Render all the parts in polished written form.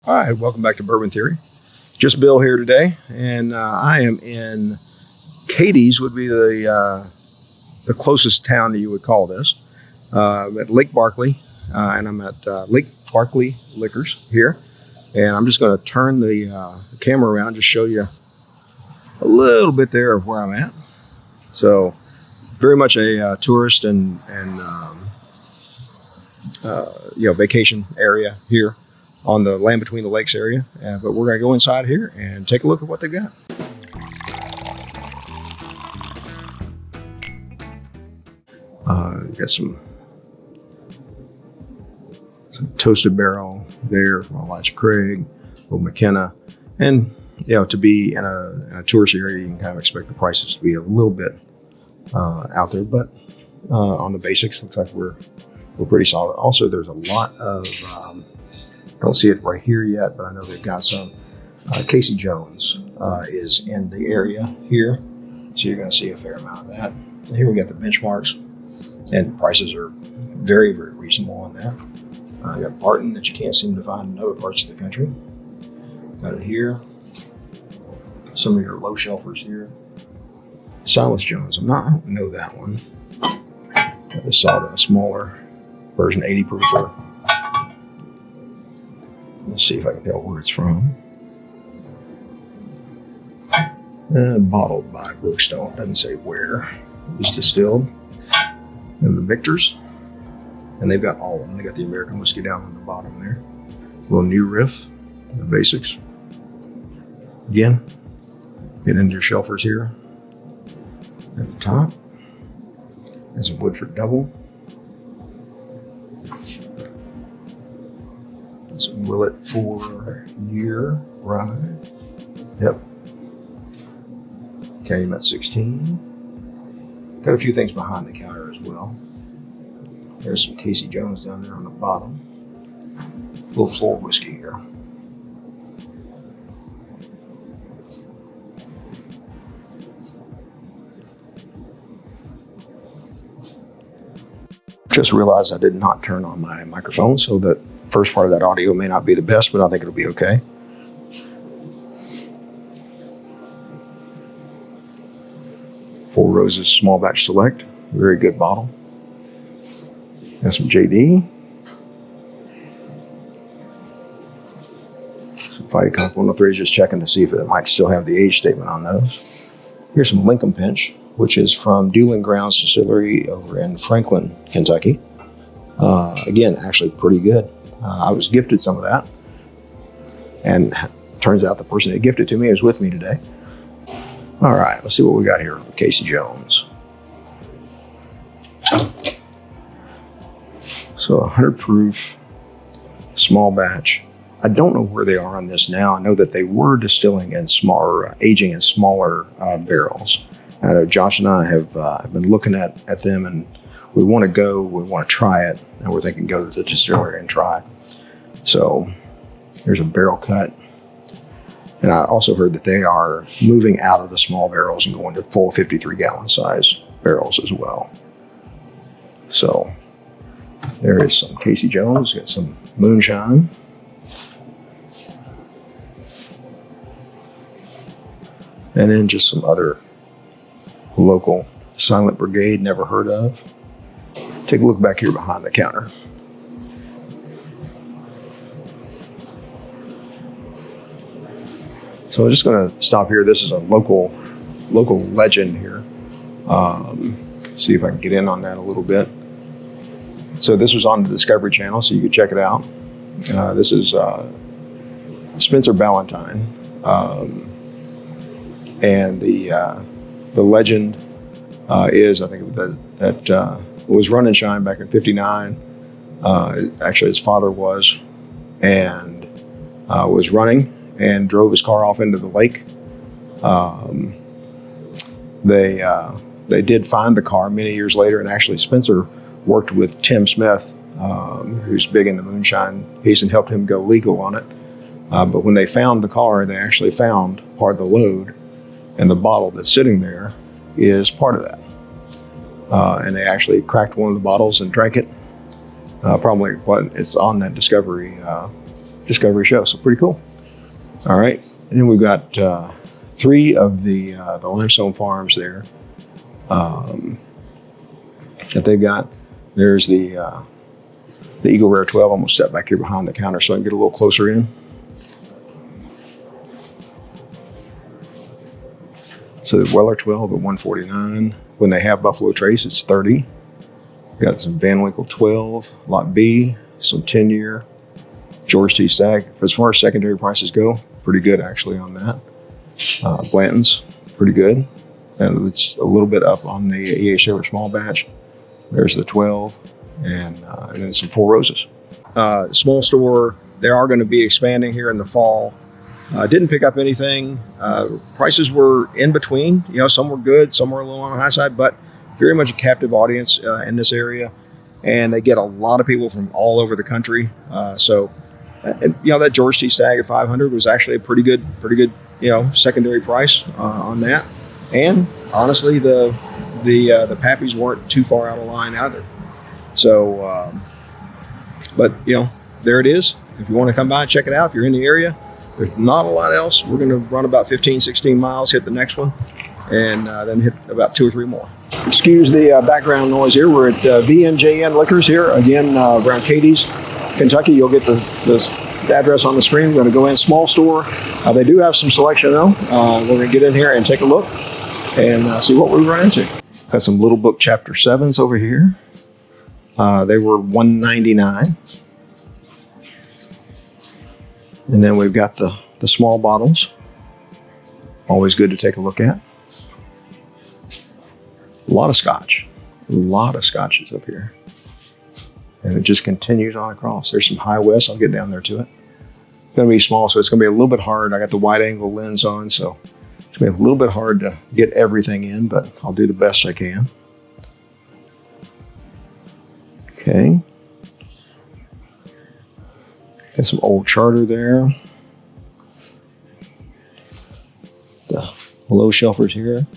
All right, welcome back to Bourbon Theory. Just Bill here today, and I am in Cadiz, would be the closest town that you would call this. At Lake Barkley, and I'm at Lake Barkley Liquors here, and I'm just going to turn the camera around, just show you a little bit there of where I'm at. So, very much a tourist and vacation area here on the Land Between the Lakes area, but we're going to go inside here and take a look at what they've got. Got some toasted barrel there from Elijah Craig, Old McKenna, and to be in a tourist area, you can kind of expect the prices to be a little bit out there, but on the basics, looks like we're pretty solid. Also, there's a lot of I don't see it right here yet, but I know they've got some. Casey Jones is in the area here, so you're going to see a fair amount of that. And here we got the benchmarks, and prices are very, very reasonable on that. You got Barton that you can't seem to find in other parts of the country. Got it here. Some of your low shelfers here. Silas Jones, I don't know that one. I just saw it in a smaller version, 80 proofer. Let's see if I can tell where it's from. Bottled by Brookstone. Doesn't say where. It was distilled. And the Victors. And they've got all of them. They got the American whiskey down on the bottom there. A little new riff. The basics. Again, get into your shelfers here. At the top. There's a Woodford Double. Some Willet 4-year rye. Yep. Calumet 16. Got a few things behind the counter as well. There's some Casey Jones down there on the bottom. A little floor whiskey here. Just realized I did not turn on my microphone, so that first part of that audio may not be the best, but I think it'll be okay. Four Roses Small Batch Select, very good bottle. Got some JD. Some Fighting Cock 103, just checking to see if it might still have the age statement on those. Here's some Lincoln Pinch, which is from Dueling Grounds Distillery over in Franklin, Kentucky. Again, actually pretty good. I was gifted some of that, and turns out the person that gifted it to me is with me today. All right, let's see what we got here from Casey Jones. So 100 proof, small batch. I don't know where they are on this now. I know that they were distilling in smaller, aging in smaller barrels. I know Josh and I have been looking at them, and we want to try it, and we're thinking go to the distillery and try. So here's a barrel cut. And I also heard that they are moving out of the small barrels and going to full 53-gallon size barrels as well. So there is some Casey Jones, got some moonshine. And then just some other local Silent Brigade, never heard of. Take a look back here behind the counter. So I'm just going to stop here. This is a local legend here. See if I can get in on that a little bit. So this was on the Discovery Channel, so you could check it out. This is Spencer Ballantyne, and the legend is, I think, that was Run and Shine back in '59. Actually, his father was, and was running and drove his car off into the lake. They did find the car many years later, and actually Spencer worked with Tim Smith, who's big in the moonshine piece, and helped him go legal on it. But when they found the car, they actually found part of the load, and the bottle that's sitting there is part of that. And they actually cracked one of the bottles and drank it. Probably it's on that Discovery Discovery Show. So pretty cool. All right, and then we've got 3 of the limestone farms there that they've got. There's the Eagle Rare 12. I'm gonna step back here behind the counter so I can get a little closer in. So the Weller 12 at $149. When they have Buffalo Trace, it's $30. Got some Van Winkle 12, Lot B, some 10-year George T. Stagg. As far as secondary prices go, pretty good actually on that. Blanton's pretty good. And it's a little bit up on the E.H. Taylor small batch. There's the 12 and then some Four Roses. Small store, they are going to be expanding here in the fall. Didn't pick up anything. Prices were in between. You know, some were good, some were a little on the high side, but very much a captive audience in this area. And they get a lot of people from all over the country. And, you know, that George T. Stagg at $500 was actually a pretty good, you know, secondary price on that. And honestly, the Pappies weren't too far out of line either. So, but you know, there it is. If you want to come by and check it out, if you're in the area, there's not a lot else. We're going to run about 15, 16 miles, hit the next one, and then hit about 2 or 3 more. Excuse the background noise here. We're at VNJN Liquors here, again, around Katie's, Kentucky. You'll get the address on the screen. We're going to go in, small store. They do have some selection though. We're going to get in here and take a look and see what we run into. Got some Little Book Chapter 7s over here. They were $1.99. And then we've got the small bottles. Always good to take a look at. A lot of scotch. A lot of scotches up here. And it just continues on across. There's some High West. I'll get down there to it. It's going to be small, so it's going to be a little bit hard. I got the wide angle lens on, so it's going to be a little bit hard to get everything in, but I'll do the best I can. Okay. Got some Old Charter there. The low shelfers here.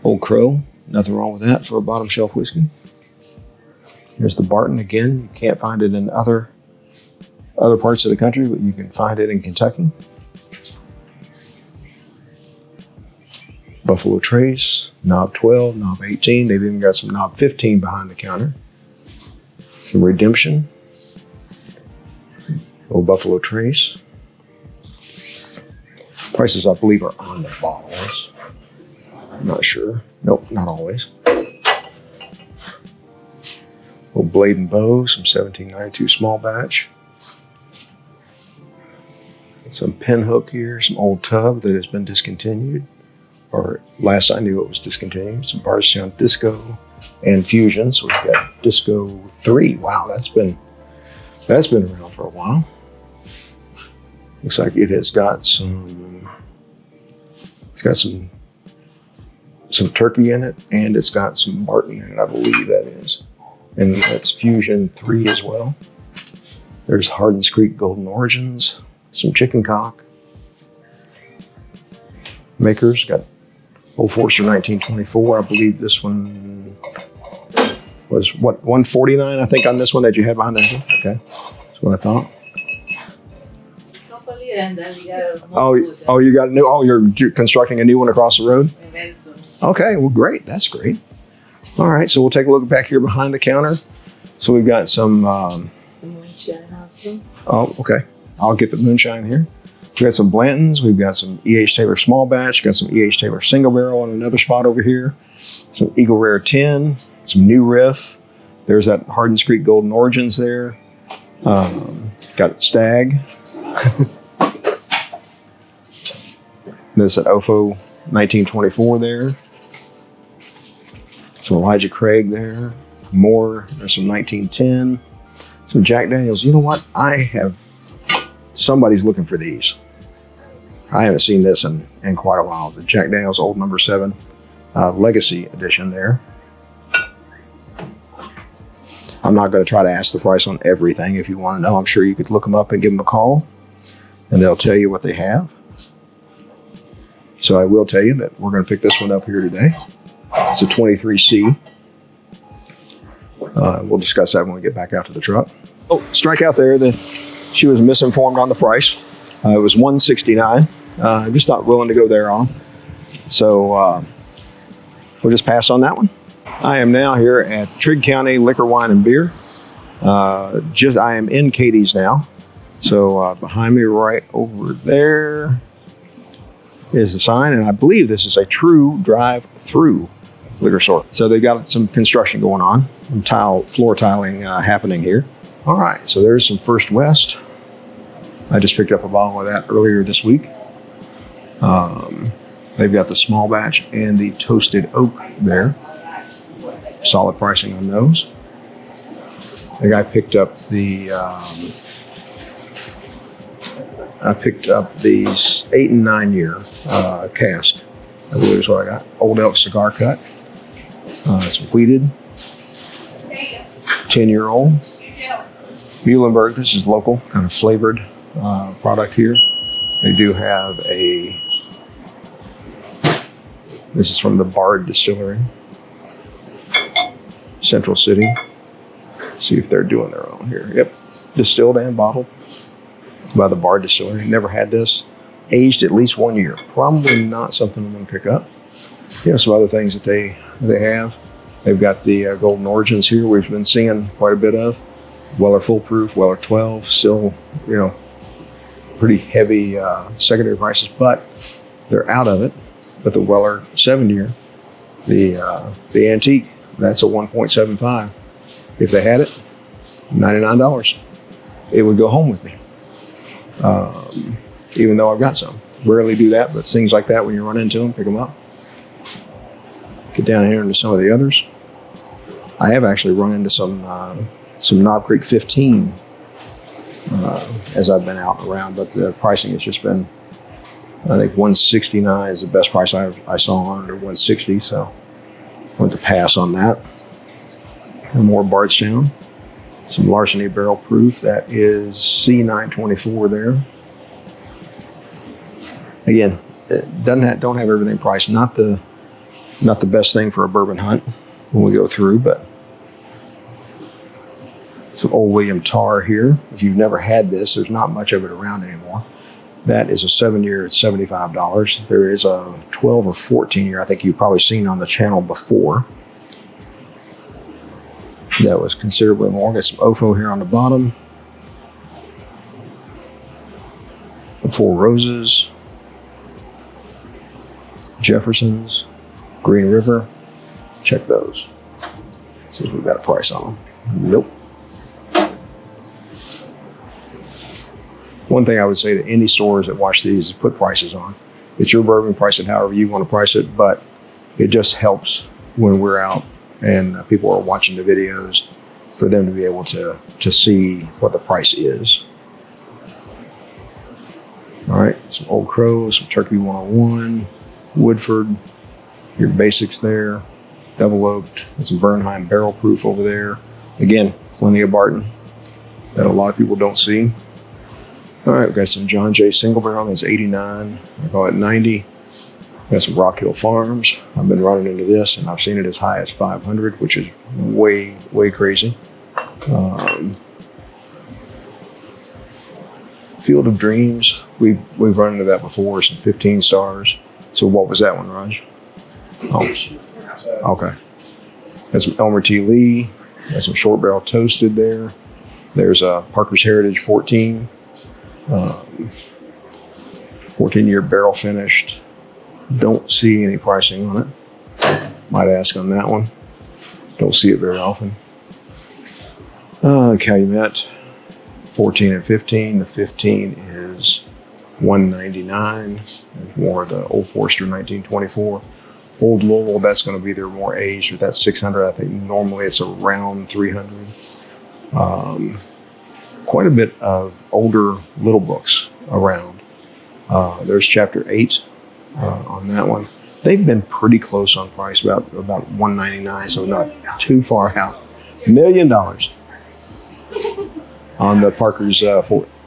Old Crow. Nothing wrong with that for a bottom shelf whiskey. Here's the Barton again. You can't find it in other parts of the country, but you can find it in Kentucky. Buffalo Trace, knob 12, knob 18. They've even got some knob 15 behind the counter. Some Redemption. Old Buffalo Trace. Prices, I believe, are on the bottles. I'm not sure. Nope, not always. Old Blade and Bow, some 1792 small batch. Some Pinhook here, some Old Tub that has been discontinued. Or last I knew it was discontinued. Some Bardstown Disco and Fusion. So we've got Disco 3. Wow, that's been around for a while. Looks like it has got some turkey in it, and it's got some Barton in it, I believe that is. And that's Fusion 3 as well. There's Hardin's Creek Golden Origins, some Chicken Cock. Makers got Old Forester 1924. I believe this one was what, $149, I think, on this one that you had behind that. Okay, that's what I thought. And then we got you got a new. Oh, you're constructing a new one across the road. Okay, well, great. That's great. All right, so we'll take a look back here behind the counter. So we've got some moonshine also. Oh, okay. I'll get the moonshine here. We've got some Blantons. We've got some E.H. Taylor small batch. Got some E.H. Taylor single barrel in another spot over here. Some Eagle Rare 10. Some New Riff. There's that Hardin's Creek Golden Origins there. Got Stagg. This at OFO 1924 there. Some Elijah Craig there. More. There's some 1910. Some Jack Daniels. You know what? Somebody's looking for these. I haven't seen this in quite a while. The Jack Daniels Old Number 7 Legacy Edition there. I'm not going to try to ask the price on everything. If you want to know, I'm sure you could look them up and give them a call, and they'll tell you what they have. So I will tell you that we're going to pick this one up here today. It's a 23C. We'll discuss that when we get back out to the truck. Oh, strike out there. she was misinformed on the price. It was $169. I'm just not willing to go there on. So we'll just pass on that one. I am now here at Trigg County Liquor, Wine, and Beer. I am in Katie's now. So behind me right over there is the sign, and I believe this is a true drive-through liquor store. So they've got some construction going on, some floor tiling happening here. All right, so there's some First West. I just picked up a bottle of that earlier this week. They've got the small batch and the toasted oak there. Solid pricing on those. I think I picked up the 8 and 9 year cask. I believe is what I got. Old Elk cigar cut. It's wheated. 10-year-old. Muhlenberg. This is local, kind of flavored product here. They do have this is from the Bard Distillery, Central City. Let's see if they're doing their own here. Yep, distilled and bottled by the Bard Distillery. Never had this. Aged at least 1 year. Probably not something I'm going to pick up. Some other things that they have. They've got the Golden Origins here. We've been seeing quite a bit of. Weller Full Proof, Weller 12. Still, pretty heavy secondary prices, but they're out of it. But the Weller 7 year, the antique, that's a 1.75. If they had it, $99. It would go home with me. Even though I've got some. Rarely do that, but things like that, when you run into them, pick them up. Get down here into some of the others. I have actually run into some Knob Creek 15 as I've been out and around, but the pricing has just been, I think $169 is the best price I saw under $160, so I went to pass on that. And more Bardstown. Some Larceny Barrel Proof. That is C924 there. Again, it don't have everything priced. Not the best thing for a bourbon hunt when we go through, but some Old William Tar here. If you've never had this, there's not much of it around anymore. That is a 7 year at $75. There is a 12 or 14 year, I think you've probably seen on the channel before. That was considerably more. Got some OFO here on the bottom. The Four Roses. Jefferson's. Green River. Check those. See if we've got a price on them. Nope. One thing I would say to any stores that watch these is put prices on. It's your bourbon, price it however you want to price it, but it just helps when we're out and people are watching the videos for them to be able to see what the price is. All right, some Old Crow, some Turkey 101, Woodford, your basics there, double oaked, and some Bernheim barrel proof over there. Again, plenty of Barton that a lot of people don't see. All right, we've got some John Jay single barrel, that's 89, I call it 90. Got some Rock Hill Farms. I've been running into this, and I've seen it as high as 500, which is way, way crazy. Field of Dreams, we've run into that before, some 15 stars. So what was that one, Raj? Oh, okay. Got some Elmer T. Lee. Got some Short Barrel Toasted there. There's a Parker's Heritage 14. 14-year barrel finished. Don't see any pricing on it. Might ask on that one. Don't see it very often. Calumet, 14 and 15. The 15 is $199. More of the Old Forester 1924. Old Louisville, that's going to be their more aged, but that's 600. I think normally it's around 300. Quite a bit of older little books around. There's chapter 8 on that one. They've been pretty close on price, about $199, so not too far out. $1 million on the Parker's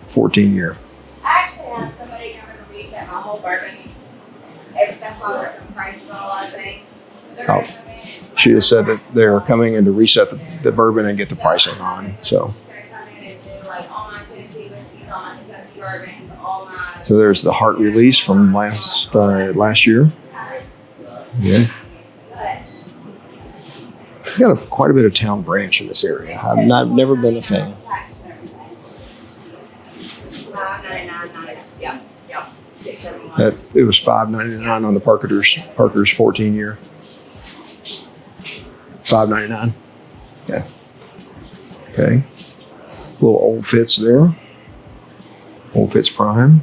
14 year. I actually have somebody coming to reset my whole bourbon. That's why they're on price on a lot of things. Oh, she just said that they're coming in to reset the bourbon and get the pricing on. So They're coming in and do like online Tennessee whiskey bourbon. All my So there's the heart release from last year. Yeah. We got quite a bit of town branch in this area. I've never been a fan. Yep. 671. It was $5.99 on the Parker's 14 year. $5.99. Yeah. Okay. Little Old Fitz there. Old Fitz Prime.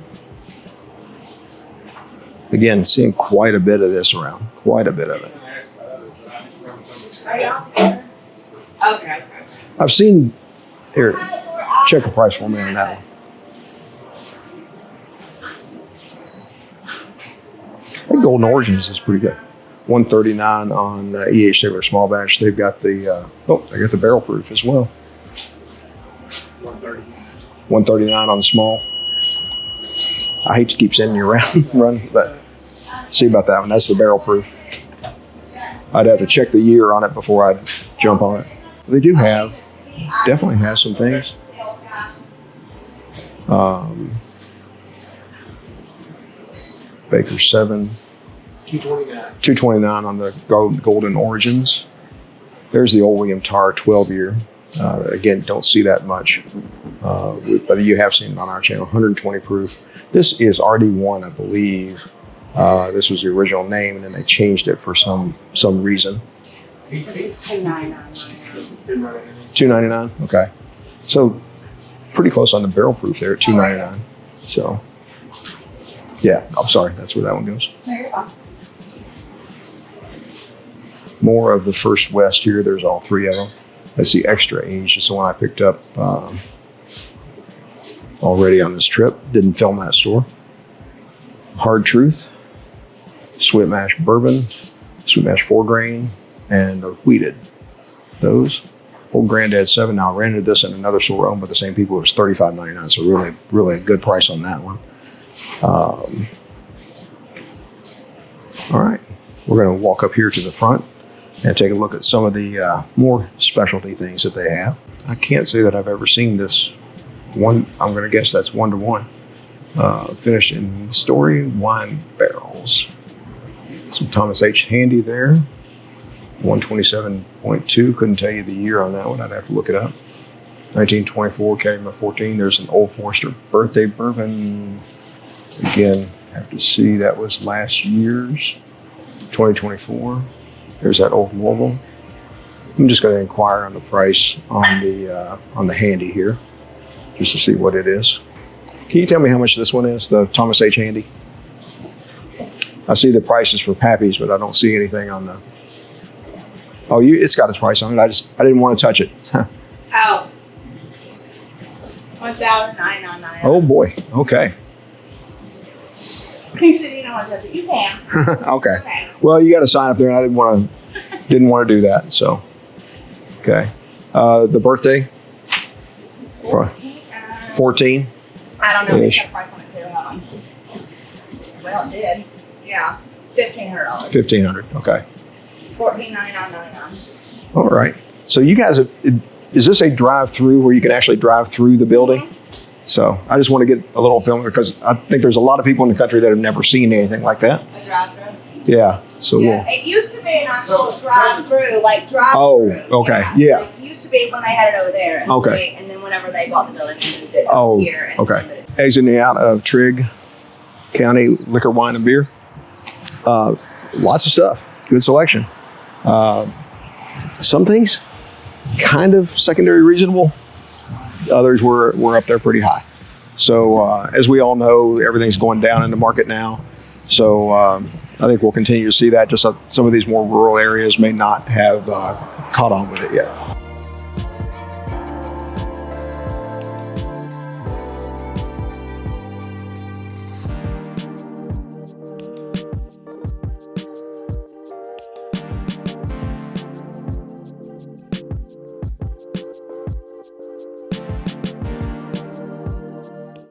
Again, seeing quite a bit of this around. Quite a bit of it. Are y'all together? Okay. I've seen. Here, check the price for me on that one. I think Golden Origins is pretty good. $139 on E.H. Taylor Small Batch. They've got the they got the barrel proof as well. $139 on the small. I hate to keep sending you around run, but see about that one. That's the barrel proof. I'd have to check the year on it before I'd jump on it. They do definitely have some things. Baker 7. $229 on the Golden Origins. There's the old William Tarr 12 year. Again, don't see that much, but you have seen it on our channel. 120 proof. This is RD1, I believe. This was the original name, and then they changed it for some reason. This is $2.99. $2.99. Okay, so pretty close on the barrel proof there at $2.99. So, yeah, I'm sorry, that's where that one goes. No, you're fine. More of the First West here. There's all three of them. That's the extra age. It's the one I picked up already on this trip. Didn't film that store. Hard Truth, Sweet Mash Bourbon, Sweet Mash 4 grain, and the wheated. Those. Old Granddad 7. Now I ran into this in another store owned by the same people. It was $35.99. So really, really a good price on that one. All right. We're going to walk up here to the front and take a look at some of the more specialty things that they have. I can't say that I've ever seen this one. I'm going to guess that's 1-to-1. Finished in Story wine barrels. Some Thomas H. Handy there. 127.2. Couldn't tell you the year on that one. I'd have to look it up. 1924 came at 14. There's an Old Forester birthday bourbon. Again, have to see that was last year's. 2024. There's that Old Louisville. I'm just going to inquire on the price on the Handy here, just to see what it is. Can you tell me how much this one is, the Thomas H. Handy? I see the prices for Pappy's, but I don't see anything on the. Oh, it's got its price on it. I didn't want to touch it. Oh. $1,999. Oh boy. Okay. You said you don't want to touch it. You can. Okay. Well, you got to sign up there, and I didn't want to do that. So, okay. The birthday. 14. I don't know. It's got a price on it too. Well, it did. Yeah. It's $1,500. $1,500. Okay. $14.99.99. All right. So you guys, is this a drive-through where you can actually drive through the building? So I just want to get a little film because I think there's a lot of people in the country that have never seen anything like that. A drive-through. Yeah. So yeah. It used to be an actual drive-through, like drive-through. Oh, okay. Yeah. Like, it used to be when they had it over there. And Okay. And then whenever they bought the building, they moved it Oh, here. And okay. Exiting out of Trigg County Liquor, Wine, and Beer. Lots of stuff. Good selection. Some things kind of secondary reasonable. Others were up there pretty high. So as we all know, everything's going down in the market now. So I think we'll continue to see that. Just some of these more rural areas may not have caught on with it yet.